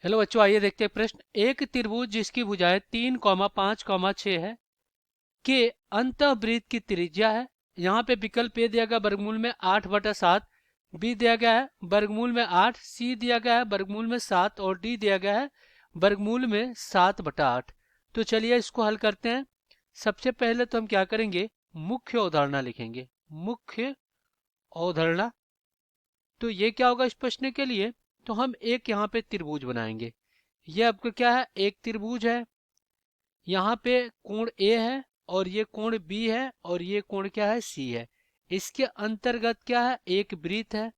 Hello बच्चों, आइए देखते हैं प्रश्न। एक त्रिभुज जिसकी भुजाएं 3, 5, 6 है के अंतःवृत्त की त्रिज्या है। यहाँ पे विकल्प ए दिया गया वर्गमूल में 8/7, बी दिया गया है वर्गमूल में 8, सी दिया गया है वर्गमूल में 7 और डी दिया गया है वर्गमूल में 7/8। तो चलिए इसको हल करते हैं। सबसे पहले तो हम क्या करेंगे, मुख्य अवधारणा लिखेंगे। मुख्य अवधारणा, तो ये क्या होगा इस प्रश्न के लिए, तो हम एक यहाँ पे त्रिभुज बनाएंगे। ये आपका क्या है, एक त्रिभुज है। यहाँ पे कोण ए है और ये कोण बी है और ये कोण क्या है, सी है। इसके अंतर्गत क्या है, एक वृत्त है।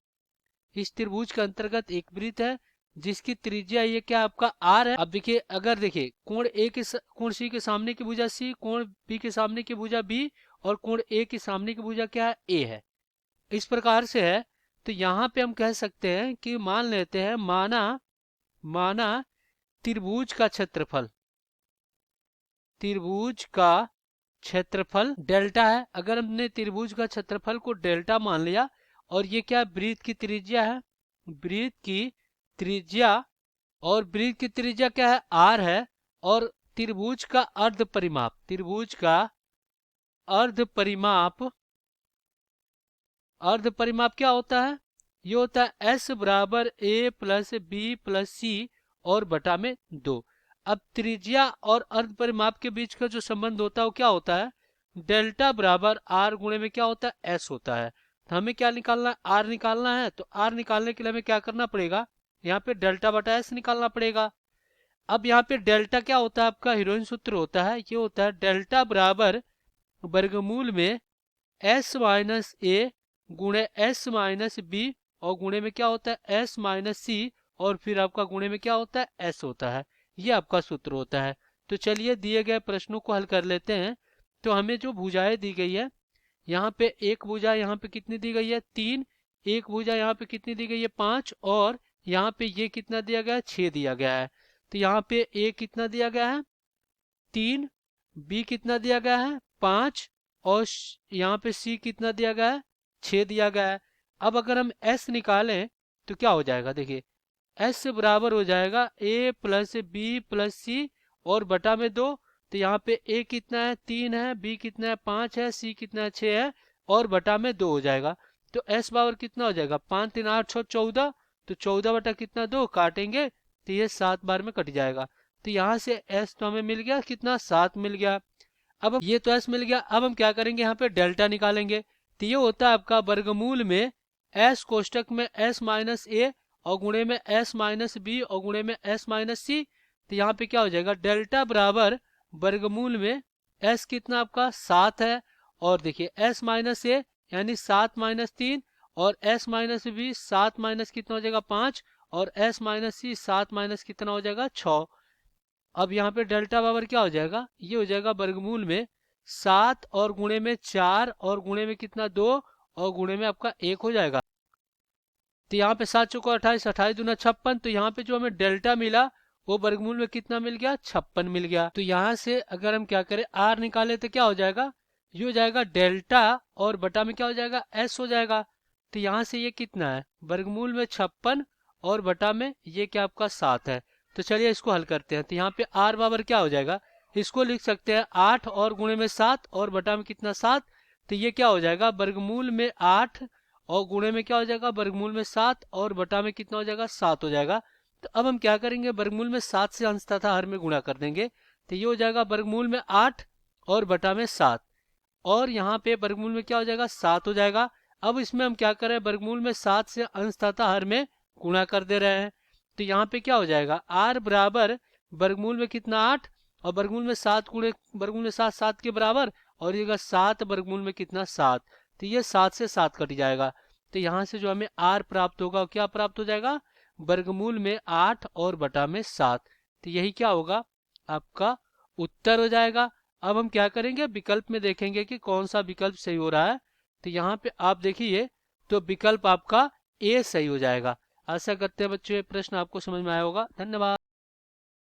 इस त्रिभुज के अंतर्गत एक वृत्त है जिसकी त्रिज्या ये क्या आपका आर है। अब देखिए, अगर देखिए कोण ए के कोण सी के सामने की भुजा सी, कोण बी के सामने की भुजा बी और कोण ए के सामने की भुजा क्या है, ए है। इस प्रकार से है। तो यहाँ पे हम कह सकते हैं कि मान लेते हैं, माना त्रिभुज का क्षेत्रफल, त्रिभुज का क्षेत्रफल डेल्टा है। अगर हमने त्रिभुज का क्षेत्रफल को डेल्टा मान लिया और ये क्या वृत्त की त्रिज्या है, वृत्त की त्रिज्या, और वृत्त की त्रिज्या क्या है, आर है। और त्रिभुज का अर्ध परिमाप, त्रिभुज का अर्ध परिमाप, अर्ध परिमाप क्या होता है, ये होता है एस बराबर ए प्लस बी प्लस सी और बटा में 2। अब त्रिज्या और अर्ध परिमाप के बीच का जो संबंध होता है वो क्या होता है, डेल्टा बराबर आर गुणे में क्या होता है, एस होता है। तो हमें क्या निकालना है, आर निकालना है। तो आर निकालने के लिए हमें क्या करना पड़ेगा, यहाँ पे डेल्टा बटा एस निकालना पड़ेगा। अब यहाँ पे डेल्टा क्या होता है, आपका हीरोइन सूत्र होता है, ये होता है डेल्टा बराबर वर्गमूल में एस माइनस ए गुणे एस माइनस बी और गुणे में क्या होता है, एस माइनस सी और फिर आपका गुणे में क्या होता है, एस होता है। ये आपका सूत्र होता है। तो चलिए दिए गए प्रश्नों को हल कर लेते हैं। तो हमें जो भुजाएं दी गई है, यहाँ पे एक भुजा यहाँ पे कितनी दी गई है, 3, एक भुजा यहाँ पे कितनी दी गई है, 5, और यहाँ पे ये कितना दिया गया है, 6 दिया गया है। तो यहाँ पे ए कितना दिया गया है, 3, बी कितना दिया गया है, 5, और यहाँ पे सी कितना दिया गया है, 6 दिया गया है। अब अगर हम एस निकालें तो क्या हो जाएगा, देखिए एस बराबर हो जाएगा ए प्लस बी प्लस सी और बटा में 2। तो यहाँ पे ए कितना है, 3 है, बी कितना है, 5 है, सी कितना है, 6 है और बटा में 2 हो जाएगा। तो एस बराबर कितना हो जाएगा, 5 3 8 6 14। तो 14 बटा कितना, 2 काटेंगे तो ये 7 बार में कट जाएगा। तो यहाँ से एस तो हमें मिल गया कितना, 7 मिल गया। अब ये तो एस मिल गया। अब हम क्या करेंगे, यहाँ पे डेल्टा निकालेंगे। तो ये होता है आपका वर्गमूल में एस कोष्टक में एस माइनस ए और गुणे में एस माइनस बी और गुणे में एस माइनस सी। तो यहाँ पे क्या हो जाएगा, डेल्टा बराबर वर्गमूल में एस कितना आपका 7 है, और देखिए एस माइनस ए यानी 7 माइनस 3 और एस माइनस बी 7 माइनस कितना हो जाएगा, 5 और एस माइनस सी 7 माइनस कितना हो जाएगा, 6। अब यहाँ पे डेल्टा बराबर क्या हो जाएगा, ये हो जाएगा वर्गमूल में 7 और गुणे में 4 और गुणे में कितना, 2 और गुणे में आपका 1 हो जाएगा। तो यहाँ पे 7 चौको 28, 28 दूना 56। तो यहाँ पे जो हमें डेल्टा मिला वो वर्गमूल में कितना मिल गया, 56 मिल गया। तो यहाँ से अगर हम क्या करें, आर निकाले तो क्या हो जाएगा, ये हो जाएगा डेल्टा और बटा में क्या हो जाएगा, एस हो जाएगा। तो यहाँ से ये कितना है, वर्गमूल में 56 और बटा में ये क्या आपका 7 है। तो चलिए इसको हल करते हैं। तो यहाँ पे आर बराबर क्या हो जाएगा, इसको लिख सकते हैं 8 और गुणे में 7 और बटा में कितना, 7। तो ये क्या हो जाएगा, वर्गमूल में 8 और गुणे में क्या हो जाएगा, वर्गमूल में 7 और बटा में कितना हो जाएगा, 7 हो जाएगा। तो अब हम क्या करेंगे, वर्गमूल में 7 से अंश तथा हर में गुणा कर देंगे। तो ये हो जाएगा वर्गमूल में 8 और बटा में 7 और यहाँ पे वर्गमूल में क्या हो जाएगा, 7 हो जाएगा। अब इसमें हम क्या कर रहे हैं, वर्गमूल में 7 से अंश तथा हर में गुणा कर दे रहे हैं। तो यहाँ पे क्या हो जाएगा, आर बराबर वर्गमूल में कितना, 8 और वर्गमूल में 7 गुणे वर्गमूल में 7 7 के बराबर और ये 7 वर्गमूल में कितना, 7। तो ये 7 से 7 कट जाएगा। तो यहाँ से जो हमें आर प्राप्त होगा क्या प्राप्त हो जाएगा, वर्गमूल में 8 और बटा में 7। तो यही क्या होगा, आपका उत्तर हो जाएगा। अब हम क्या करेंगे, विकल्प में देखेंगे कि कौन सा विकल्प सही हो रहा है। तो यहाँ पे आप देखिए तो विकल्प आपका ए सही हो जाएगा। आशा करते हैं बच्चों ये प्रश्न आपको समझ में आया होगा। धन्यवाद।